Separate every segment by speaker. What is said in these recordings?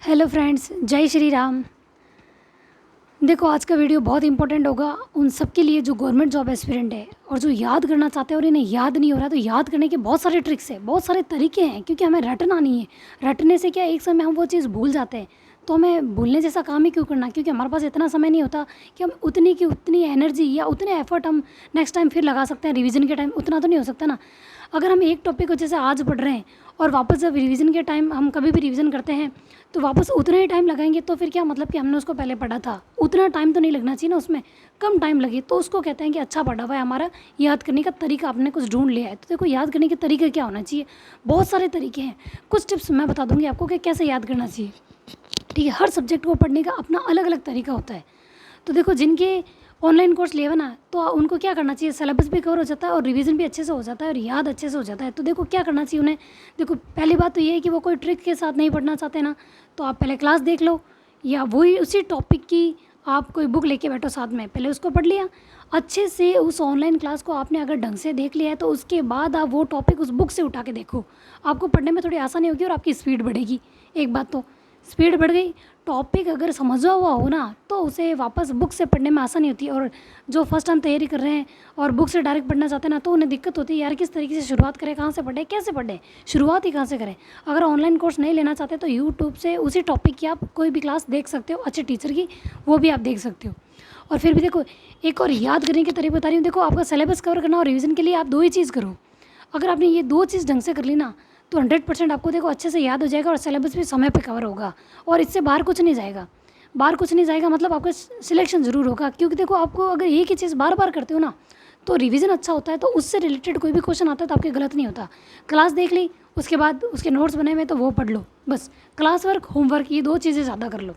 Speaker 1: Hello friends, जय श्री राम। देखो, आज का वीडियो बहुत इंपॉर्टेंट होगा उन सब के लिए जो गवर्नमेंट जॉब एस्पिरेंट है और जो याद करना चाहते हैं और इन्हें याद नहीं हो रहा। तो याद करने के बहुत सारे ट्रिक्स हैं, बहुत सारे तरीके हैं, क्योंकि हमें रटना नहीं है। रटने से क्या, एक समय हम वो चीज़ भूल जाते हैं। तो हमें भूलने जैसा काम ही क्यों करना, क्योंकि हमारे पास इतना समय नहीं होता कि हम उतनी की उतनी एनर्जी या उतने एफर्ट हम नेक्स्ट टाइम फिर लगा सकते हैं। रिवीजन के टाइम उतना तो नहीं हो सकता ना। अगर हम एक टॉपिक को जैसे आज पढ़ रहे हैं और वापस जब रिवीजन के टाइम हम कभी भी रिवीजन करते हैं तो वापस उतना ही टाइम लगाएंगे, तो फिर क्या मतलब कि हमने उसको पहले पढ़ा था, उतना टाइम तो नहीं लगना चाहिए ना, उसमें कम टाइम लगे तो उसको कहते हैं कि अच्छा पढ़ा हुआ है। हमारा याद करने का तरीका आपने कुछ ढूंढ लिया है। तो देखो, याद करने के तरीके क्या होना चाहिए, बहुत सारे तरीके हैं। कुछ टिप्स मैं बता दूंगी आपको कि कैसे याद करना चाहिए। ठीक है, हर सब्जेक्ट को पढ़ने का अपना अलग अलग तरीका होता है। तो देखो, जिनके ऑनलाइन कोर्स लिए हुए ना, तो उनको क्या करना चाहिए, सिलेबस भी कवर हो जाता है और रिवीजन भी अच्छे से हो जाता है और याद अच्छे से हो जाता है। तो देखो क्या करना चाहिए उन्हें। देखो, पहली बात तो ये है कि वो कोई ट्रिक के साथ नहीं पढ़ना चाहते ना, तो आप पहले क्लास देख लो, या वही उसी टॉपिक की आप कोई बुक लेके बैठो साथ में, पहले उसको पढ़ लिया अच्छे से। उस ऑनलाइन क्लास को आपने अगर ढंग से देख लिया है तो उसके बाद आप वो टॉपिक उस बुक से उठा के देखो। आपको पढ़ने में थोड़ी आसानी होगी और आपकी स्पीड बढ़ेगी। एक बात तो स्पीड बढ़ गई। टॉपिक अगर समझा हुआ हो ना तो उसे वापस बुक से पढ़ने में आसानी होती है। और जो फर्स्ट टाइम तैयारी कर रहे हैं और बुक से डायरेक्ट पढ़ना चाहते हैं ना, तो उन्हें दिक्कत होती है, यार किस तरीके से शुरुआत करें, कहाँ से पढ़ें, कैसे पढ़ें, शुरुआत ही कहाँ से करें। अगर ऑनलाइन कोर्स नहीं लेना चाहते तो यूट्यूब से उसी टॉपिक की आप कोई भी क्लास देख सकते हो, अच्छे टीचर की, वो भी आप देख सकते हो। और फिर भी देखो, एक और याद करने के तरीके बता रही हूँ। देखो, आपका सिलेबस कवर करना और रिविज़न के लिए आप दो ही चीज़ करो। अगर आपने ये दो चीज़ ढंग से कर ली ना, तो 100% आपको देखो अच्छे से याद हो जाएगा और सिलेबस भी समय पे कवर होगा और इससे बाहर कुछ नहीं जाएगा। बाहर कुछ नहीं जाएगा मतलब आपका सिलेक्शन ज़रूर होगा, क्योंकि देखो आपको अगर एक ही चीज़ बार बार करते हो ना तो रिवीजन अच्छा होता है, तो उससे रिलेटेड कोई भी क्वेश्चन आता है तो आपके गलत नहीं होता। क्लास देख ली, उसके बाद उसके नोट्स बने हुए तो वो पढ़ लो, बस। क्लास वर्क, होमवर्क, ये दो चीज़ें ज़्यादा कर लो।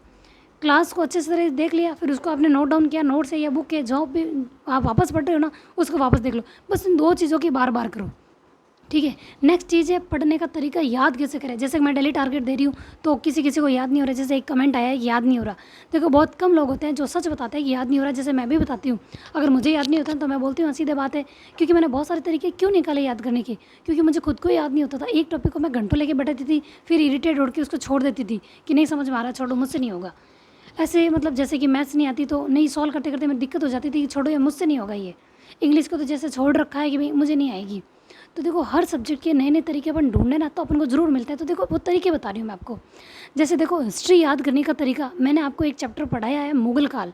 Speaker 1: क्लास को अच्छे से तरह देख लिया, फिर उसको आपने नोट डाउन किया, नोट से या बुक के जो भी आप वापस पढ़ रहे हो ना उसको वापस देख लो। बस इन दो चीज़ों की बार बार करो। ठीक है। नेक्स्ट चीज़ है पढ़ने का तरीका, याद कैसे करें। जैसे मैं डेली टारगेट दे रही हूँ तो किसी किसी को याद नहीं हो रहा। जैसे एक कमेंट आया है कि याद नहीं हो रहा। देखो, बहुत कम लोग होते हैं जो सच बताते हैं कि याद नहीं हो रहा। जैसे मैं भी बताती हूँ, अगर मुझे याद नहीं होता तो मैं बोलती हूँ सीधे बात है, क्योंकि मैंने बहुत सारे तरीके क्यों निकाले याद करने के, क्योंकि मुझे खुद को याद नहीं होता था। एक टॉपिक को मैं घंटों लेके बैठती थी, फिर इरीटेट उड़ के उसको छोड़ देती थी कि नहीं समझ में आ रहा, छोड़ो, मुझसे नहीं होगा। ऐसे मतलब जैसे कि मैथ्स नहीं आती तो नहीं सॉल्व करते करते मेरी दिक्कत हो जाती थी कि छोड़ो, ये मुझसे नहीं होगा। ये इंग्लिश को तो जैसे छोड़ रखा है कि भाई मुझे नहीं आएगी। तो देखो, हर सब्जेक्ट के नए नए तरीके अपन ढूंढने ना तो अपन को ज़रूर मिलता है। तो देखो, वो तरीके बता रही हूँ मैं आपको। जैसे देखो, हिस्ट्री याद करने का तरीका मैंने आपको एक चैप्टर पढ़ाया है, मुगल काल।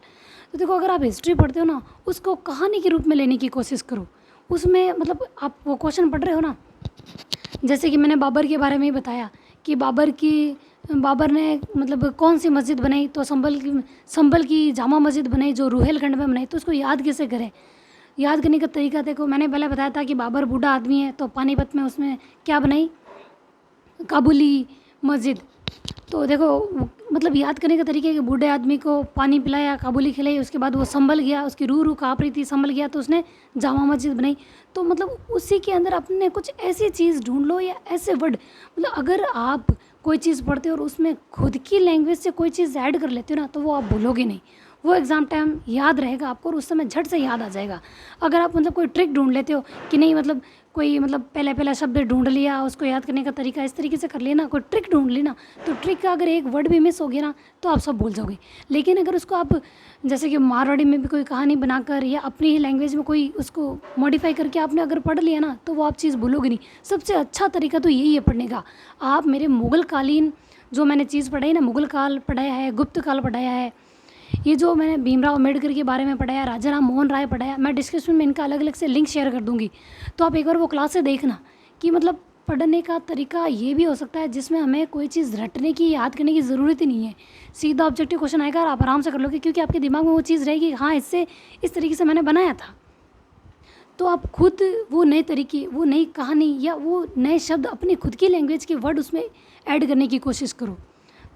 Speaker 1: तो देखो, अगर आप हिस्ट्री पढ़ते हो ना, उसको कहानी के रूप में लेने की कोशिश करो। उसमें मतलब आप वो क्वेश्चन पढ़ रहे हो ना, जैसे कि मैंने बाबर के बारे में ही बताया कि बाबर ने मतलब कौन सी मस्जिद बनाई, तो संभल की जामा मस्जिद बनाई जो रूहेलखंड में बनाई। तो उसको याद कैसे करें। याद करने का तरीका देखो, मैंने पहले बताया था कि बाबर बूढ़ा आदमी है तो पानीपत में उसने क्या बनाई, काबुली मस्जिद। तो देखो, मतलब याद करने का तरीका है कि बूढ़े आदमी को पानी पिलाया, काबुली खिलाई, उसके बाद वो संभल गया, उसकी रूह काँप रही थी, संभल गया तो उसने जामा मस्जिद बनाई। तो मतलब उसी के अंदर अपने कुछ ऐसी चीज़ ढूंढ लो या ऐसे वर्ड। मतलब अगर आप कोई चीज़ पढ़ते हो और उसमें खुद की लैंग्वेज से कोई चीज़ ऐड कर लेते हो ना, तो वो आप भूलोगे नहीं। वो एग्ज़ाम टाइम याद रहेगा आपको और उस समय झट से याद आ जाएगा। अगर आप मतलब कोई ट्रिक ढूंढ लेते हो कि नहीं, मतलब कोई मतलब पहले पहला शब्द ढूंढ लिया, उसको याद करने का तरीका इस तरीके से कर लिया ना, कोई ट्रिक ढूंढ ली ना, तो ट्रिक का अगर एक वर्ड भी मिस हो गया ना तो आप सब भूल जाओगे। लेकिन अगर उसको आप जैसे कि मारवाड़ी में भी कोई कहानी बनाकर या अपनी ही लैंग्वेज में कोई उसको मॉडिफाई करके आपने अगर पढ़ लिया ना, तो वो आप चीज़ भूलोगे नहीं। सबसे अच्छा तरीका तो यही है पढ़ने का। आप मेरे मुग़ल कालीन जो मैंने चीज़ पढ़ाई ना, मुग़ल काल पढ़ाया है, गुप्त काल पढ़ाया है, ये जो मैंने भीमराव अम्बेडकर के बारे में पढ़ाया, राजा राम मोहन राय पढ़ाया, मैं डिस्क्रिप्शन में इनका अलग अलग से लिंक शेयर कर दूंगी। तो आप एक बार वो क्लास से देखना कि मतलब पढ़ने का तरीका ये भी हो सकता है जिसमें हमें कोई चीज़ रटने की, याद करने की ज़रूरत ही नहीं है। सीधा ऑब्जेक्टिव क्वेश्चन आएगा और आप आराम से कर लोगे, क्योंकि आपके दिमाग में वो चीज़ रहेगी, हाँ इससे इस तरीके से मैंने बनाया था। तो आप खुद वो नए तरीके, वो नई कहानी या वो नए शब्द अपनी खुद की लैंग्वेज के वर्ड उसमें ऐड करने की कोशिश करो,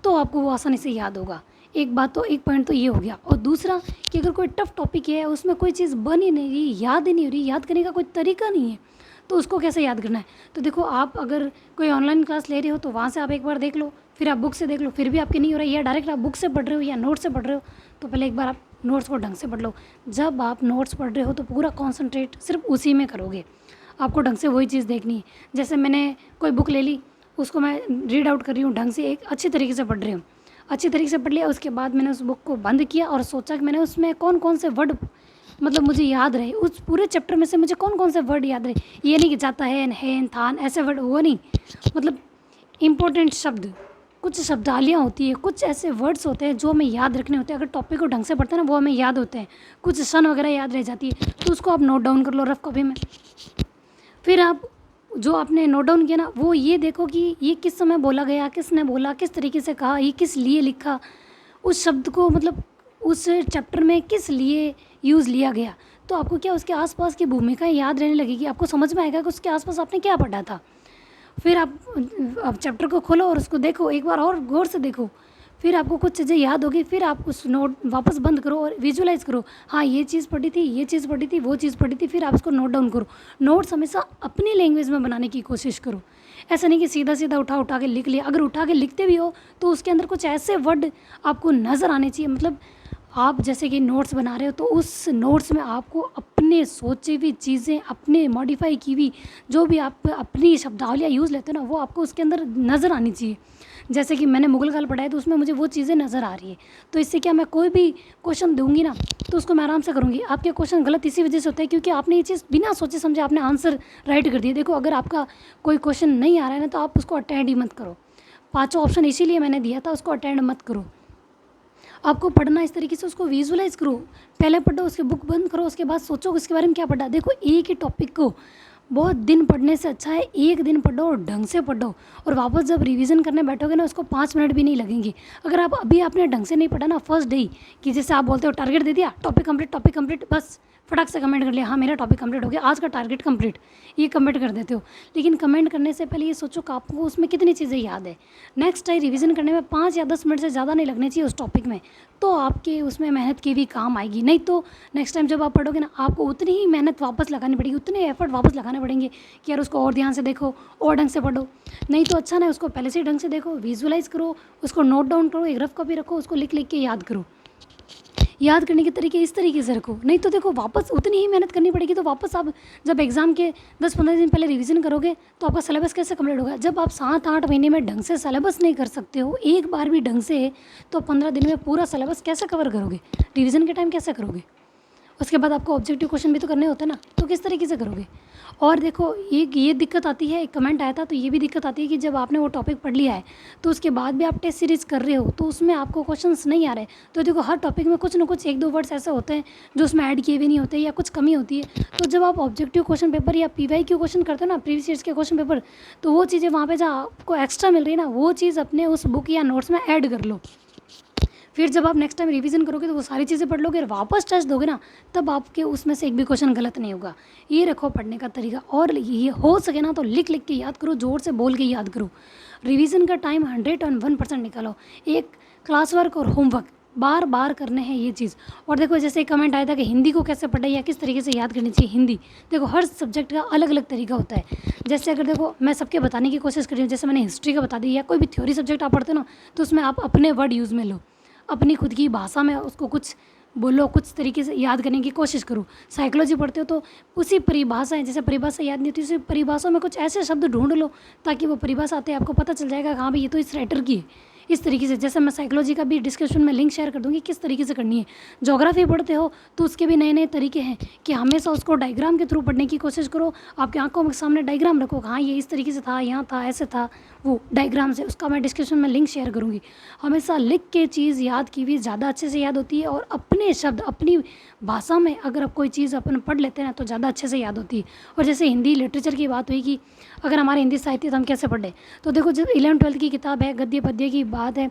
Speaker 1: तो आपको वो आसानी से याद होगा। एक बात तो, एक पॉइंट तो ये हो गया। और दूसरा कि अगर कोई टफ टॉपिक है, उसमें कोई चीज़ बन ही नहीं रही, याद ही नहीं हो रही, याद करने का कोई तरीका नहीं है, तो उसको कैसे याद करना है। तो देखो, आप अगर कोई ऑनलाइन क्लास ले रहे हो तो वहाँ से आप एक बार देख लो, फिर आप बुक से देख लो, फिर भी आपके नहीं हो रहा है, या डायरेक्ट आप बुक से पढ़ रहे हो या नोट से पढ़ रहे हो, तो पहले एक बार आप नोट्स को ढंग से पढ़ लो। जब आप नोट्स पढ़ रहे हो तो पूरा कॉन्सेंट्रेट सिर्फ उसी में करोगे, आपको ढंग से वही चीज़ देखनी है। जैसे मैंने कोई बुक ले ली, उसको मैं रीड आउट कर रही हूँ ढंग से, एक अच्छी तरीके से पढ़ रही हूँ। अच्छी तरीके से पढ़ लिया। उसके बाद मैंने उस बुक को बंद किया और सोचा कि मैंने उसमें कौन कौन से वर्ड मतलब मुझे याद रहे, उस पूरे चैप्टर में से मुझे कौन कौन से वर्ड याद रहे। ये नहीं कि जाता है थान ऐसे वर्ड, वो नहीं, मतलब इम्पोर्टेंट शब्द, कुछ शब्दावलियाँ होती है, कुछ ऐसे वर्ड्स होते हैं जो हमें याद रखने होते हैं। अगर टॉपिक को ढंग से पढ़ते हैं ना वो हमें याद होते हैं। कुछ सन वगैरह याद रह जाती है, तो उसको आप नोट डाउन कर लो रफ कॉपी में। फिर आप जो आपने नोट डाउन किया ना वो ये देखो कि ये किस समय बोला गया, किसने बोला, किस तरीके से कहा, ये किस लिए लिखा, उस शब्द को मतलब उस चैप्टर में किस लिए यूज़ लिया गया। तो आपको क्या उसके आसपास की भूमिकाएं याद रहने लगेगी, आपको समझ में आएगा कि उसके आसपास आपने क्या पढ़ा था। फिर आप चैप्टर को खोलो और उसको देखो एक बार और गौर से देखो। फिर आपको कुछ चीज़ें याद होगी, फिर आप उस नोट वापस बंद करो और विजुलाइज करो, हाँ ये चीज़ पढ़ी थी, ये चीज़ पढ़ी थी, वो चीज़ पढ़ी थी। फिर आप उसको नोट डाउन करो। नोट्स हमेशा अपनी लैंग्वेज में बनाने की कोशिश करो। ऐसा नहीं कि सीधा सीधा उठा उठा के लिख लिया। अगर उठा के लिखते भी हो तो उसके अंदर कुछ ऐसे वर्ड आपको नज़र आने चाहिए। मतलब आप जैसे कि नोट्स बना रहे हो तो उस नोट्स में आपको अपने सोची हुई चीज़ें, अपने मॉडिफाई की हुई जो भी आप अपनी शब्दावलियाँ यूज़ लेते हो ना वो आपको उसके अंदर नज़र आनी चाहिए। जैसे कि मैंने मुगल काल पढ़ा है तो उसमें मुझे वो चीज़ें नज़र आ रही है, तो इससे क्या मैं कोई भी क्वेश्चन दूंगी ना तो उसको मैं आराम से करूँगी। आपके क्वेश्चन गलत इसी वजह से होते हैं क्योंकि आपने ये चीज़ बिना सोचे समझे आपने आंसर राइट कर दिया। देखो अगर आपका कोई क्वेश्चन नहीं आ रहा है ना तो आप उसको अटेंड ही मत करो। पाँचों ऑप्शन इसीलिए मैंने दिया था, उसको अटेंड मत करो। आपको पढ़ना इस तरीके से, उसको विजुलाइज करो। पहले पढ़ो, उसके बुक बंद करो, उसके बाद सोचो उसके बारे में क्या पढ़ा। देखो एक ही टॉपिक को बहुत दिन पढ़ने से अच्छा है एक दिन पढ़ो और ढंग से पढ़ो, और वापस जब रिवीजन करने बैठोगे ना उसको 5 मिनट भी नहीं लगेंगे। अगर आप अभी आपने ढंग से नहीं पढ़ा ना फर्स्ट डे कि जैसे आप बोलते हो टारगेट दे दिया, टॉपिक कंप्लीट, बस फटाक से कमेंट कर लिया हाँ मेरा टॉपिक कंप्लीट हो गया, आज का टारगेट कंप्लीट, ये कमेंट कर देते हो। लेकिन कमेंट करने से पहले ये सोचो कि आपको उसमें कितनी चीज़ें याद है। नेक्स्ट टाइम रिवीजन करने में 5 या 10 मिनट से ज़्यादा नहीं लगने चाहिए उस टॉपिक में, तो आपके उसमें मेहनत की भी काम आएगी। नहीं तो नेक्स्ट टाइम जब आप पढ़ोगे ना आपको उतनी ही मेहनत वापस लगानी पड़ेगी, उतने एफर्ट वापस लगाने पड़ेंगे कि यार उसको और ध्यान से देखो और ढंग से पढ़ो। नहीं तो अच्छा ना उसको पहले से ही ढंग से देखो, विजुलाइज करो, उसको नोट डाउन करो, एक रफ कॉपी रखो, उसको लिख लिख के याद करो। याद करने के तरीके इस तरीके से रखो, नहीं तो देखो वापस उतनी ही मेहनत करनी पड़ेगी। तो वापस आप जब एग्ज़ाम के 10-15 दिन पहले रिवीजन करोगे तो आपका सिलेबस कैसे कंप्लीट होगा। जब आप 7-8 महीने में ढंग से सिलेबस नहीं कर सकते हो एक बार भी ढंग से, तो 15 दिन में पूरा सिलेबस कैसे कवर करोगे, रिवीजन के टाइम कैसे करोगे। उसके बाद आपको ऑब्जेक्टिव क्वेश्चन भी तो करने होते हैं ना, तो किस तरीके से करोगे। और देखो ये दिक्कत आती है, एक कमेंट आया था तो ये भी दिक्कत आती है कि जब आपने वो टॉपिक पढ़ लिया है तो उसके बाद भी आप टेस्ट सीरीज़ कर रहे हो तो उसमें आपको क्वेश्चंस नहीं आ रहे। तो देखो हर टॉपिक में कुछ ना कुछ 1-2 वर्ड्स ऐसे होते हैं जो उसमें ऐड किए भी नहीं होते या कुछ कमी होती है। तो जब आप ऑब्जेक्टिव क्वेश्चन पेपर या PYQ क्वेश्चन करते हो ना, प्रीवियस ईयर्स के क्वेश्चन पेपर, तो वो चीज़ें वहाँ पर जहाँ आपको एक्स्ट्रा मिल रही है ना वो चीज़ अपने उस बुक या नोट्स में ऐड कर लो। फिर जब आप नेक्स्ट टाइम रिवीजन करोगे तो वो सारी चीज़ें पढ़ लोगे और वापस टेस्ट दोगे ना तब आपके उसमें से एक भी क्वेश्चन गलत नहीं होगा। ये रखो पढ़ने का तरीका, और ये हो सके ना तो लिख लिख के याद करो, जोर से बोल के याद करो। रिवीजन का टाइम 101% निकालो। एक क्लास वर्क और होमवर्क बार बार करने हैं ये चीज़। और देखो जैसे एक कमेंट आया था कि हिंदी को कैसे पढ़े या किस तरीके से याद करनी चाहिए हिंदी। देखो हर सब्जेक्ट का अलग अलग तरीका होता है। जैसे अगर देखो मैं सबके बताने की कोशिश कर रही हूँ, जैसे मैंने हिस्ट्री का बता दी या कोई भी थ्योरी सब्जेक्ट आप पढ़ते हो ना तो उसमें आप अपने वर्ड यूज़ में लो, अपनी खुद की भाषा में उसको कुछ बोलो, कुछ तरीके से याद करने की कोशिश करो। साइकोलॉजी पढ़ते हो तो उसी परिभाषाएं, जैसे परिभाषा याद नहीं होती उसी परिभाषाओं में कुछ ऐसे शब्द ढूंढ लो ताकि वो परिभाषा आते हैं आपको पता चल जाएगा हाँ भाई ये तो इस राइटर की है। इस तरीके से जैसे मैं साइकोलॉजी का भी डिस्क्रिप्शन में लिंक शेयर कर दूँगी किस तरीके से करनी है। ज्योग्राफी पढ़ते हो तो उसके भी नए नए तरीके हैं कि हमेशा उसको डायग्राम के थ्रू पढ़ने की कोशिश करो। आपकी आंखों के सामने डायग्राम रखो, हाँ ये इस तरीके से था, यहाँ था, ऐसे था, वो डायग्राम से, उसका मैं डिस्क्रिप्शन में लिंक शेयर करूँगी। हमेशा लिख के चीज़ याद की हुई ज़्यादा अच्छे से याद होती है, और अपने शब्द अपनी भाषा में अगर आप कोई चीज़ अपन पढ़ लेते हैं ना तो ज़्यादा अच्छे से याद होती है। और जैसे हिंदी लिटरेचर की बात हुई कि अगर हमारे हिंदी साहित्य तो हम कैसे पढ़े, तो देखो जब 11वीं-12वीं की किताब है, गद्य पद्य की बात है,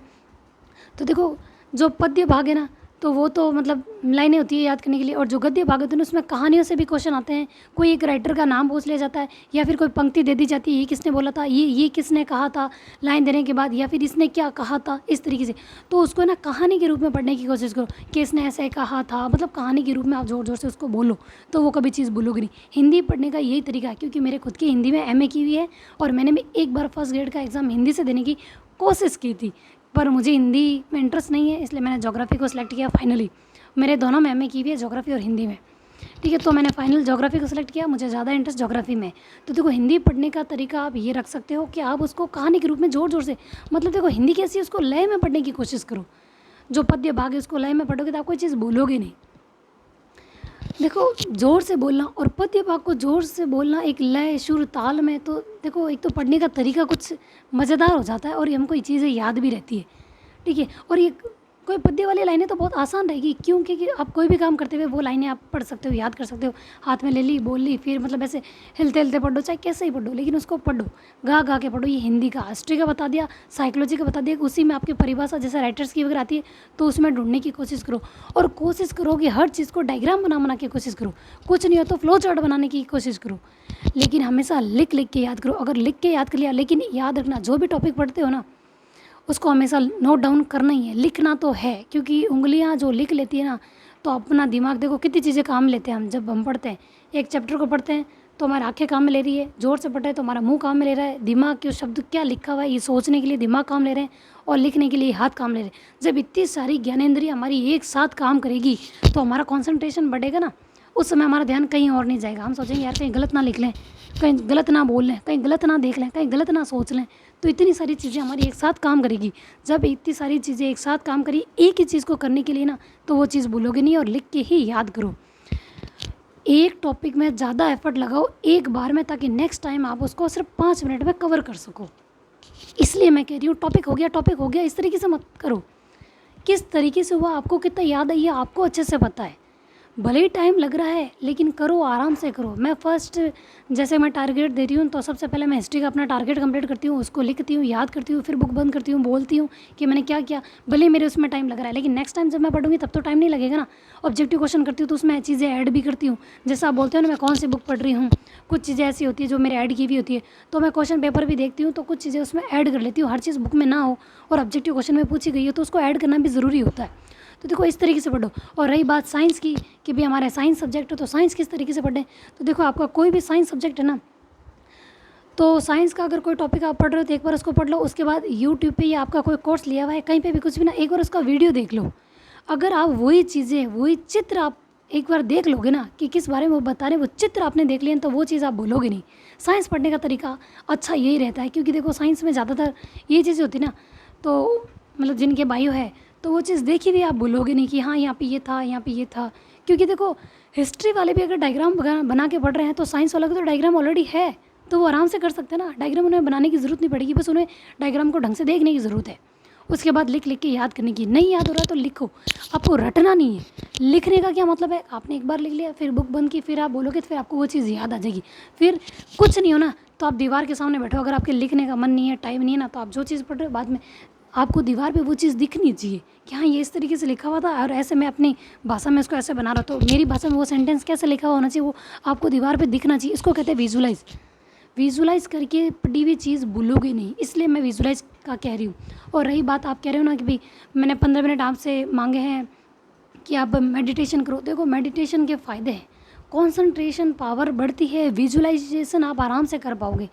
Speaker 1: तो देखो जो पद्य भाग है ना तो वो तो मतलब लाइनें होती है याद करने के लिए, और जो गद्य भाग होते हैं उसमें कहानियों से भी क्वेश्चन आते हैं। कोई एक राइटर का नाम पूछ लिया जाता है या फिर कोई पंक्ति दे दी जाती है, ये किसने बोला था, ये किसने कहा था लाइन देने के बाद, या फिर इसने क्या कहा था, इस तरीके से। तो उसको ना कहानी के रूप में पढ़ने की कोशिश करो कि इसने ऐसे कहा था, मतलब कहानी के रूप में आप ज़ोर ज़ोर से उसको बोलो तो वो कभी चीज़ भूलोगे नहीं। हिंदी पढ़ने का यही तरीका है, क्योंकि मेरे खुद की हिंदी में MA की हुई है और मैंने भी एक बार फर्स्ट ग्रेड का एग्ज़ाम हिंदी से देने की कोशिश की थी, पर मुझे हिंदी में इंटरेस्ट नहीं है इसलिए मैंने ज्योग्राफी को सिलेक्ट किया। फाइनली मेरे दोनों में MA की भी है, ज्योग्राफी और हिंदी में। ठीक है। तो मैंने फाइनल ज्योग्राफी को सिलेक्ट किया, मुझे ज़्यादा इंटरेस्ट ज्योग्राफी में। तो देखो हिंदी पढ़ने का तरीका आप ये रख सकते हो कि आप उसको कहानी के रूप में ज़ोर ज़ोर से, मतलब देखो हिंदी कैसी है उसको लय में पढ़ने की कोशिश करो। जो पद्य भाग है उसको लय में पढ़ोगे तो आप कोई चीज़ भूलोगे नहीं। देखो ज़ोर से बोलना और पद्य भाग को ज़ोर से बोलना एक लय सुर ताल में, तो देखो एक तो पढ़ने का तरीका कुछ मज़ेदार हो जाता है और ये हमको ये चीज़ें याद भी रहती है। ठीक है। और ये कोई पद्य वाली लाइनें तो बहुत आसान रहेगी, क्योंकि आप कोई भी काम करते हुए वो लाइनें आप पढ़ सकते हो, याद कर सकते हो, हाथ में ले ली बोल ली, फिर मतलब ऐसे हिलते हिलते पढ़ो, चाहे कैसे ही पढ़ो, लेकिन उसको पढ़ो, गा गा के पढ़ो। ये हिंदी का हिस्ट्री का बता दिया, साइकोलॉजी का बता दिया, उसी में आपकी परिभाषा जैसे राइटर्स की वगैरह आती है तो उसमें ढूंढने की कोशिश करो। और कोशिश करो कि हर चीज़ को डायग्राम बना के कोशिश करो, कुछ नहीं हो तो फ्लो चार्ट बनाने की कोशिश करो, लेकिन हमेशा लिख लिख के याद करो। अगर लिख के याद कर लिया, लेकिन याद रखना जो भी टॉपिक पढ़ते हो ना उसको हमेशा नोट डाउन करना ही है। लिखना तो है, क्योंकि उंगलियां जो लिख लेती है ना तो अपना दिमाग देखो कितनी चीज़ें काम लेते हैं। हम जब हम पढ़ते हैं एक चैप्टर को पढ़ते हैं तो हमारी आंखें काम में ले रही है, जोर से पढ़ रहे हैं तो हमारा मुंह काम में ले रहा है, दिमाग के शब्द क्या लिखा हुआ है ये सोचने के लिए दिमाग काम ले रहे हैं और लिखने के लिए हाथ काम ले रहे हैं। जब इतनी सारी ज्ञानेंद्रिय हमारी एक साथ काम करेगी तो हमारा कॉन्सेंट्रेशन बढ़ेगा ना, उस समय हमारा ध्यान कहीं और नहीं जाएगा। हम सोचेंगे यार कहीं गलत ना लिख लें, कहीं गलत ना बोल लें, कहीं गलत ना देख लें, कहीं गलत ना सोच लें। तो इतनी सारी चीज़ें हमारी एक साथ काम करेगी। जब इतनी सारी चीज़ें एक साथ काम करी एक ही चीज़ को करने के लिए ना, तो वो चीज़ भूलोगे नहीं और लिख के ही याद करो। एक टॉपिक में ज़्यादा एफर्ट लगाओ एक बार में, ताकि नेक्स्ट टाइम आप उसको सिर्फ 5 मिनट में कवर कर सको। इसलिए मैं कह रही हूँ टॉपिक हो गया इस तरीके से मत करो। किस तरीके से हुआ, आपको कितना याद है ये आपको अच्छे से पता है। भले ही टाइम लग रहा है लेकिन करो, आराम से करो। मैं फर्स्ट जैसे मैं टारगेट दे रही हूँ तो सबसे पहले मैं हिस्ट्री का अपना टारगेट कंप्लीट करती हूँ, उसको लिखती हूँ, याद करती हूँ, फिर बुक बंद करती हूँ, बोलती हूँ कि मैंने क्या किया। भले ही मेरे उसमें टाइम लग रहा है लेकिन नेक्स्ट टाइम जब मैं पढ़ूंगी तब तो टाइम नहीं लगेगा ना। ऑब्जेक्टिव क्वेश्चन करती हूँ तो उसमें चीज़ें ऐड भी करती हूँ। जैसा आप बोलते हो ना मैं कौन सी बुक पढ़ रही हूँ, कुछ चीज़ें ऐसी होती है जो मेरे ऐड की भी होती है, तो मैं क्वेश्चन पेपर भी देखती हूँ तो कुछ चीज़ें उसमें ऐड कर लेती हूँ। हर चीज़ बुक में ना हो और ऑब्जेक्टिव क्वेश्चन में पूछी गई हो तो उसको ऐड करना भी ज़रूरी होता है। तो देखो इस तरीके से पढ़ो। और रही बात साइंस की कि भी हमारा साइंस सब्जेक्ट है तो साइंस किस तरीके से पढ़ें, तो देखो आपका कोई भी साइंस सब्जेक्ट है ना, तो साइंस का अगर कोई टॉपिक आप पढ़ रहे हो तो एक बार उसको पढ़ लो। उसके बाद यूट्यूब पे या आपका कोई कोर्स लिया हुआ है कहीं पे भी कुछ भी ना, एक बार उसका वीडियो देख लो। अगर आप वही चीज़ें वही चित्र आप एक बार देख लोगे ना कि किस बारे में वो बता रहे हैं, वो चित्र आपने देख लिया तो वो चीज़ आप भूलोगे नहीं। साइंस पढ़ने का तरीका अच्छा यही रहता है, क्योंकि देखो साइंस में ज़्यादातर ये चीज़ें होती है ना, तो मतलब जिनके बायो है तो वो चीज़ देखी भी आप भूलोगे नहीं कि हाँ यहाँ पे ये था, यहाँ पे ये था। क्योंकि देखो हिस्ट्री वाले भी अगर डायग्राम बना के पढ़ रहे हैं तो साइंस वाला को तो डायग्राम ऑलरेडी है तो वो आराम से कर सकते हैं ना। डायग्राम उन्हें बनाने की ज़रूरत नहीं पड़ेगी, बस उन्हें डायग्राम को ढंग से देखने की ज़रूरत है। उसके बाद लिख लिख के याद करने की। नहीं याद हो रहा है तो लिखो, आपको रटना नहीं है। लिखने का क्या मतलब है, आपने एक बार लिख लिया फिर बुक बंद की, फिर आप बोलोगे तो फिर आपको वो चीज़ याद आ जाएगी। फिर कुछ नहीं हो ना तो आप दीवार के सामने बैठो, अगर आपके लिखने का मन नहीं है, टाइम नहीं है ना, तो आप जो चीज़ पढ़ रहे हो बाद में आपको दीवार पे वो चीज़ दिखनी चाहिए कि हाँ ये इस तरीके से लिखा हुआ था और ऐसे मैं अपनी भाषा में इसको ऐसे बना रहा, तो मेरी भाषा में वो सेंटेंस कैसे लिखा हुआ होना चाहिए वो आपको दीवार पे दिखना चाहिए। इसको कहते हैं विजुलाइज। विजुलाइज करके पढ़ी हुई चीज़ भूलोगे नहीं, इसलिए मैं विजुलाइज का कह रही हूँ। और रही बात आप कह रहे हो ना कि भाई मैंने 15 मिनट आपसे मांगे हैं कि आप मेडिटेशन करो, देखो मेडिटेशन के फ़ायदे हैं। कॉन्संट्रेशन पावर बढ़ती है, विजुलाइजेशन आप आराम से कर पाओगे।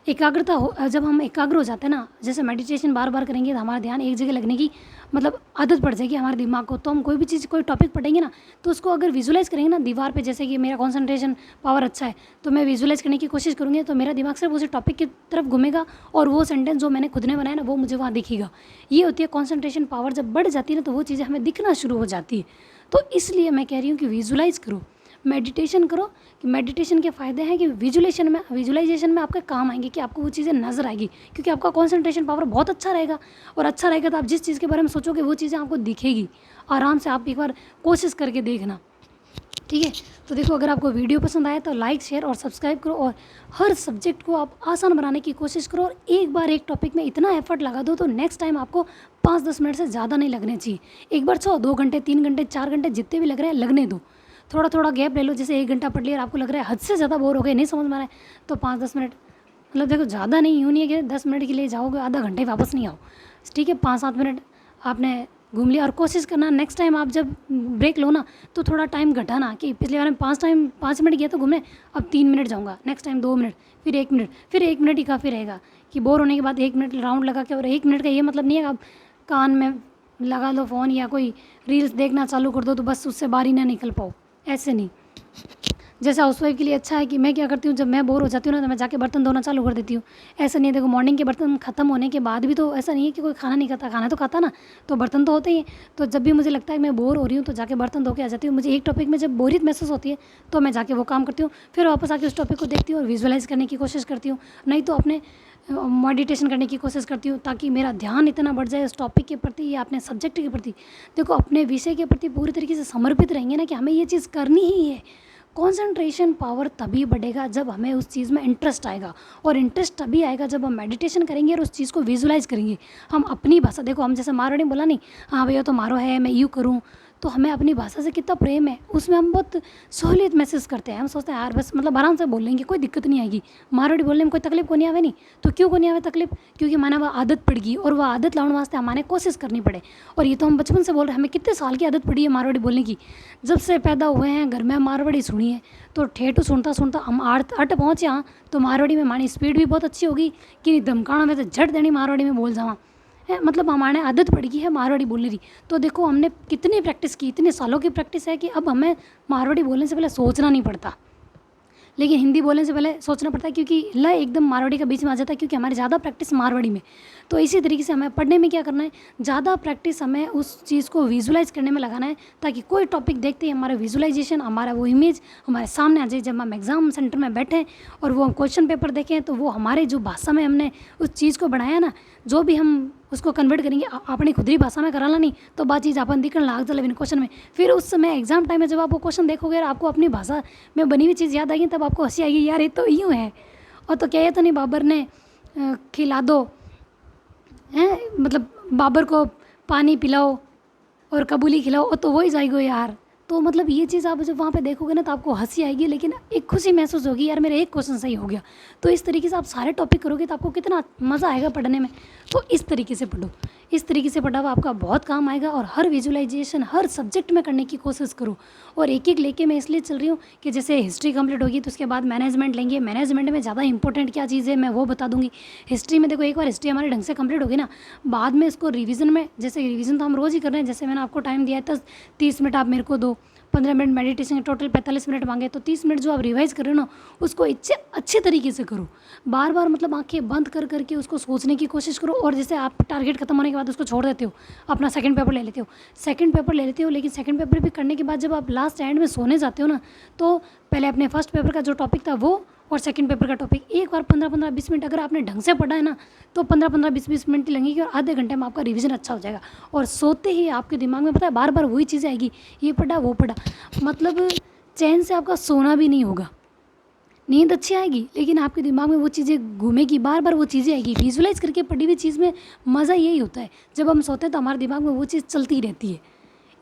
Speaker 1: एकाग्रता हो, जब हम एकाग्र हो जाते हैं ना, जैसे मेडिटेशन बार बार करेंगे तो हमारा ध्यान एक जगह लगने की मतलब आदत पड़ जाएगी हमारे दिमाग को। तो हम कोई भी चीज़ कोई टॉपिक पढ़ेंगे ना तो उसको अगर विजुलाइज करेंगे ना दीवार पे, जैसे कि मेरा कंसंट्रेशन पावर अच्छा है तो मैं विजुलाइज करने की कोशिश करूँगी तो मेरा दिमाग सिर्फ उसी टॉपिक की तरफ घूमेगा और वो सेंटेंस जो मैंने खुद ने बनाया ना वो मुझे वहाँ दिखेगा। ये होती है कॉन्संट्रेशन पावर, जब बढ़ जाती है ना तो वो चीज़ें हमें दिखना शुरू हो जाती है। तो इसलिए मैं कह रही हूँ कि विजुलाइज करो, मेडिटेशन करो। कि मेडिटेशन के फ़ायदे हैं कि विजुलाइजेशन में आपके काम आएंगे, कि आपको वो चीज़ें नज़र आएगी, क्योंकि आपका कंसंट्रेशन पावर बहुत अच्छा रहेगा। और अच्छा रहेगा तो आप जिस चीज़ के बारे में सोचोगे वो चीज़ें आपको दिखेगी। आराम से आप एक बार कोशिश करके देखना, ठीक है। तो देखो अगर आपको वीडियो पसंद आया तो लाइक शेयर और सब्सक्राइब करो, और हर सब्जेक्ट को आप आसान बनाने की कोशिश करो। और एक बार एक टॉपिक में इतना एफर्ट लगा दो तो नेक्स्ट टाइम आपको 5-10 मिनट से ज़्यादा नहीं लगने चाहिए। एक बार 2 घंटे 3 घंटे 4 घंटे जितने भी लग रहे हैं लगने दो। थोड़ा थोड़ा गैप ले लो, जैसे 1 घंटा पढ़ लिया और आपको लग रहा है हद से ज़्यादा बोर हो गए, नहीं समझ में आ रहा है, तो 5-10 मिनट, मतलब देखो ज़्यादा नहीं, यूँ नहीं है कि 10 मिनट के लिए जाओगे आधा घंटे वापस नहीं आओ, ठीक है। 5-7 मिनट आपने घूम लिया। और कोशिश करना नेक्स्ट टाइम आप जब ब्रेक लो ना तो थोड़ा टाइम घटाना, कि पिछले बार में 5 मिनट गया तो घूमने, अब 3 मिनट जाऊँगा, नेक्स्ट टाइम 2 मिनट, फिर 1 मिनट, फिर 1 मिनट ही काफ़ी रहेगा। कि बोर होने के बाद 1 मिनट राउंड लगा के, और 1 मिनट का ये मतलब नहीं है आप कान में लगा लो फ़ोन या कोई रील्स देखना चालू कर दो तो बस उससे बाहर ही ना निकल पाओ, ऐसे नहीं। जैसे हाउसवाइफ के लिए अच्छा है कि मैं क्या करती हूँ, जब मैं बोर हो जाती हूँ ना तो मैं जाके बर्तन धोना चालू कर देती हूँ। ऐसा नहीं है, देखो मॉर्निंग के बर्तन ख़त्म होने के बाद भी तो ऐसा नहीं है कि कोई खाना नहीं खाता, खाना तो खाता ना, तो बर्तन तो होते ही हैं। तो जब भी मुझे लगता है मैं बोर हो रही हूँ तो जाके बर्तन धो के आ जाती हूँ। मुझे एक टॉपिक में जब बोरियत महसूस होती है तो मैं जाके वो काम करती हूँ, फिर वापस आके उस टॉपिक को देखती हूँ और विजुअलाइज़ करने की कोशिश करती हूँ, नहीं तो अपने मेडिटेशन करने की कोशिश करती हूँ, ताकि मेरा ध्यान इतना बढ़ जाए उस टॉपिक के प्रति या अपने सब्जेक्ट के प्रति। देखो अपने विषय के प्रति पूरी तरीके से समर्पित रहेंगे ना कि हमें ये चीज़ करनी ही है। कंसंट्रेशन पावर तभी बढ़ेगा जब हमें उस चीज़ में इंटरेस्ट आएगा, और इंटरेस्ट तभी आएगा जब हम मेडिटेशन करेंगे और उस चीज़ को विजुलाइज करेंगे। हम अपनी भाषा, देखो हम जैसे मारवाड़ी बोला नहीं, हाँ भैया तो मारो है, मैं यूँ करूँ, तो हमें अपनी भाषा से कितना प्रेम है, उसमें हम बहुत सहूलियत महसूस करते हैं। हम सोचते हैं यार बस मतलब आराम से बोल लेंगे, कोई दिक्कत नहीं आएगी, मारवाड़ी बोलने में कोई तकलीफ को नहीं आवे नहीं। तो क्यों को नहीं आवे तकलीफ? क्योंकि माना वह आदत पड़ गई, और वह आदत लाने वास्ते हमारे कोशिश करनी पड़े। और ये तो हम बचपन से बोल रहे हैं, हमें कितने साल की आदत पड़ी है मारवाड़ी बोलने की, जब से पैदा हुए हैं घर में मारवाड़ी सुनी है। तो ठेठ सुनता सुनता हम अट पहुँचे यहाँ, तो मारवाड़ी में हमारी स्पीड भी बहुत अच्छी होगी कि धमकाना में तो झट देनी मारवाड़ी में बोल जावा है, मतलब हमारे आदत पड़ गई है मारवाड़ी बोलने की। तो देखो हमने कितनी प्रैक्टिस की, इतने सालों की प्रैक्टिस है कि अब हमें मारवाड़ी बोलने से पहले सोचना नहीं पड़ता। लेकिन हिंदी बोलने से पहले सोचना पड़ता है, क्योंकि ल एकदम मारवाड़ी का बीच में आ जाता है, क्योंकि हमारी ज़्यादा प्रैक्टिस मारवाड़ी में। तो इसी तरीके से हमें पढ़ने में क्या करना है, ज़्यादा प्रैक्टिस हमें उस चीज़ को विजुलाइज करने में लगाना है, ताकि कोई टॉपिक देखते ही हमारा विजुलाइजेशन, हमारा वो इमेज हमारे सामने आ जाए। जब हम एग्ज़ाम सेंटर में बैठें और वो हम क्वेश्चन पेपर देखें, तो वो हमारे जो भाषा में हमने उस चीज़ को बढ़ाया ना, जो भी हम उसको कन्वर्ट करेंगे अपनी खुदरी भाषा में कराना नहीं, तो बात चीज़ अपन दिखने लाग चले क्वेश्चन में। फिर उस समय एग्जाम टाइम में जब आप वो क्वेश्चन देखोगे और आपको अपनी भाषा में बनी हुई चीज़ याद आएगी, तब आपको हंसी आएगी, यार ये तो यूँ है। और तो क्या, ये तो नहीं बाबर ने खिला दो हैं, मतलब बाबर को पानी पिलाओ और कबूली खिलाओ, तो वही जाएगा यार। तो मतलब ये चीज़ आप जब वहाँ पे देखोगे ना तो आपको हंसी आएगी, लेकिन एक खुशी महसूस होगी, यार मेरा एक क्वेश्चन सही हो गया। तो इस तरीके से आप सारे टॉपिक करोगे तो आपको कितना मज़ा आएगा पढ़ने में। तो इस तरीके से पढ़ो, इस तरीके से पढ़ा हुआ आपका बहुत काम आएगा। और हर विजुअलाइजेशन हर सब्जेक्ट में करने की कोशिश करो। और एक एक लेके मैं इसलिए चल रही हूँ कि जैसे हिस्ट्री कंप्लीट होगी तो उसके बाद मैनेजमेंट लेंगे। मैनेजमेंट में ज़्यादा इंपॉर्टेंट क्या चीज़ है मैं वो बता दूंगी। हिस्ट्री में देखो, एक बार हिस्ट्री हमारे ढंग से कंप्लीट होगी ना, बाद में इसको रिवीजन में, जैसे रिवीजन तो हम रोज़ ही कर रहे हैं, जैसे मैंने आपको टाइम दिया है 30 मिनट आप मेरे को दो, 15 मिनट मेडिटेशन, टोटल 45 मिनट मांगे, तो 30 मिनट जो आप रिवाइज कर रहे हो ना, उसको अच्छे तरीके से करो। बार बार मतलब आंखें बंद कर करके उसको सोचने की कोशिश करो। और जैसे आप टारगेट खत्म होने के बाद उसको छोड़ देते हो, अपना सेकंड पेपर ले लेते हो, लेकिन सेकंड पेपर भी करने के बाद जब आप लास्ट एंड में सोने जाते हो ना, तो पहले अपने फर्स्ट पेपर का जो टॉपिक था वो और सेकंड पेपर का टॉपिक एक बार 15-15-20 मिनट अगर आपने ढंग से पढ़ा है ना, तो 15-15-20-20 मिनट ही लगेगी और आधे घंटे में आपका रिवीजन अच्छा हो जाएगा। और सोते ही आपके दिमाग में पता है बार बार वही चीज़ें आएगी, ये पढ़ा वो पढ़ा, मतलब चैन से आपका सोना भी नहीं होगा। नींद अच्छी आएगी लेकिन आपके दिमाग में वो चीज़ें घूमेगी, बार बार वो चीज़ें आएगी। विजुलाइज करके पढ़ी हुई चीज़ में मज़ा यही होता है, जब हम सोते हैं तो हमारे दिमाग में वो चीज़ चलती रहती है।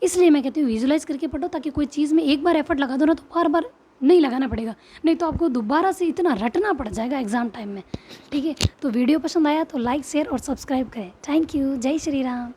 Speaker 1: इसलिए मैं कहती हूँ विजुलाइज करके पढ़ो, ताकि कोई चीज़ में एक बार एफर्ट लगा दो ना तो बार बार नहीं लगाना पड़ेगा, नहीं तो आपको दोबारा से इतना रटना पड़ जाएगा एग्ज़ाम टाइम में। ठीक है, तो वीडियो पसंद आया तो लाइक शेयर और सब्सक्राइब करें। थैंक यू, जय श्री राम।